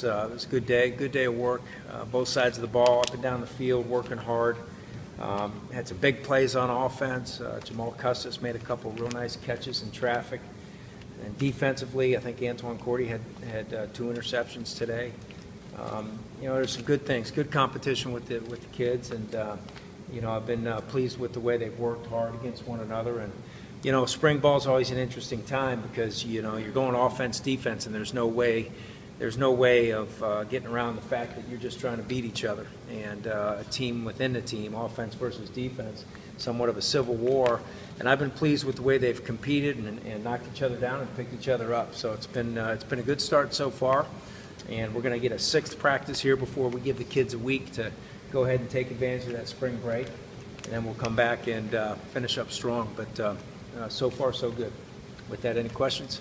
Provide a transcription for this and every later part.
was a good day of work. Both sides of the ball, up and down the field, working hard. Had some big plays on offense. Jamal Custis made a couple real nice catches in traffic. And defensively, I think Antoine Cordy had 2 interceptions today. There's some good things, good competition with the kids, and I've been pleased with the way they've worked hard against one another. And spring ball is always an interesting time because you're going offense, defense, and there's no way of getting around the fact that you're just trying to beat each other. And a team within the team, offense versus defense, somewhat of a civil war. And I've been pleased with the way they've competed and knocked each other down and picked each other up. So it's been a good start so far. And we're going to get a 6th practice here before we give the kids a week to go ahead and take advantage of that spring break. And then we'll come back and finish up strong. But so far, so good. With that, any questions?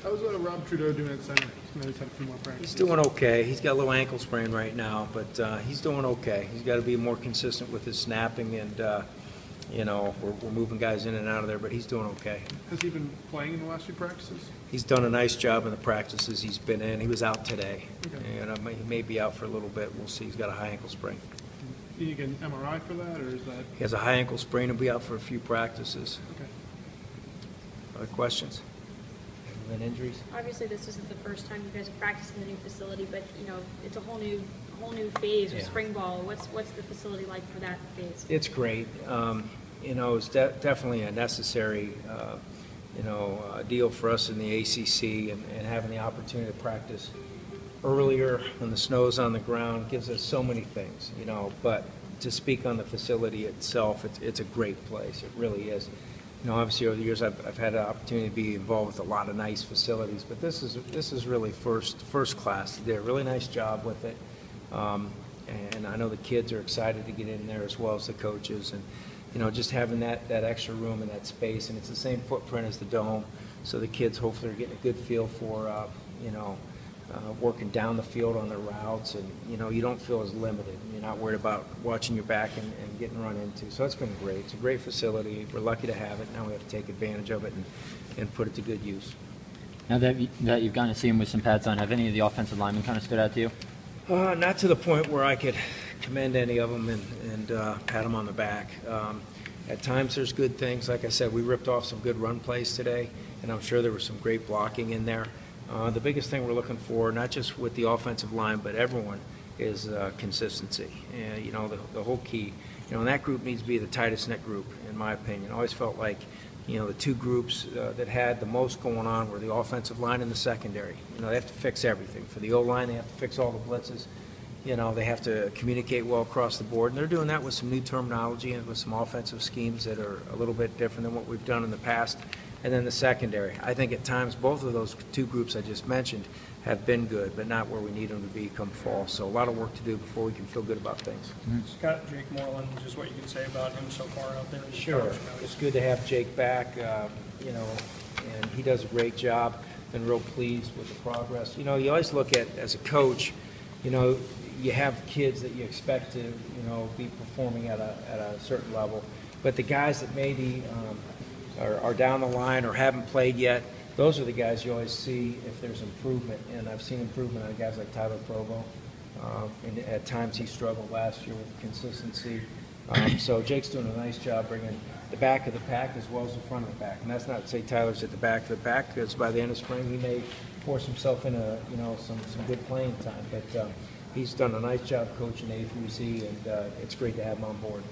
How's Rob Trudeau doing at center? He's had a few more practices. He's doing okay. He's got a little ankle sprain right now, but he's doing okay. He's got to be more consistent with his snapping, and we're moving guys in and out of there, but he's doing okay. Has he been playing in the last few practices? He's done a nice job in the practices he's been in. He was out today, okay. And he may be out for a little bit. We'll see. He's got a high ankle sprain. Do you get an MRI for that, or is that? He has a high ankle sprain. He'll be out for a few practices. Okay. Other questions? And injuries? Obviously, this isn't the first time you guys have practiced in the new facility, but it's a whole new phase of spring ball. What's the facility like for that phase? It's great. It's definitely a necessary deal for us in the ACC, and having the opportunity to practice earlier when the snow's on the ground gives us so many things. But to speak on the facility itself, it's a great place. It really is. Obviously over the years I've had an opportunity to be involved with a lot of nice facilities, but this is really first class. They did a really nice job with it, and I know the kids are excited to get in there as well as the coaches, and just having that extra room and that space, and it's the same footprint as the dome, so the kids hopefully are getting a good feel for working down the field on their routes, and you don't feel as limited. You're not worried about watching your back and getting run into. So it's been great. It's a great facility. We're lucky to have it. Now we have to take advantage of it and put it to good use. Now that you've gotten to see him with some pads on, have any of the offensive linemen kind of stood out to you? Not to the point where I could commend any of them and pat them on the back. At times there's good things. Like I said, we ripped off some good run plays today, and I'm sure there was some great blocking in there. The biggest thing we're looking for, not just with the offensive line, but everyone, is consistency. And the whole key, and that group needs to be the tightest knit group, in my opinion. I always felt like, the 2 groups that had the most going on were the offensive line and the secondary. They have to fix everything. For the O-line, they have to fix all the blitzes. They have to communicate well across the board, and they're doing that with some new terminology and with some offensive schemes that are a little bit different than what we've done in the past. And then the secondary. I think at times both of those 2 groups I just mentioned have been good, but not where we need them to be come fall. So a lot of work to do before we can feel good about things. Scott, Jake Moreland, just what you can say about him so far out there. Sure. It's good to have Jake back, and he does a great job. Been real pleased with the progress. You always look at, as a coach, you have kids that you expect to, be performing at a certain level. But the guys that maybe are down the line or haven't played yet, those are the guys you always see if there's improvement. And I've seen improvement on guys like Tyler Provo. And at times he struggled last year with consistency. So Jake's doing a nice job bringing the back of the pack as well as the front of the pack. And that's not to say Tyler's at the back of the pack, because by the end of spring he may force himself into some good playing time. But he's done a nice job coaching A through Z, and it's great to have him on board.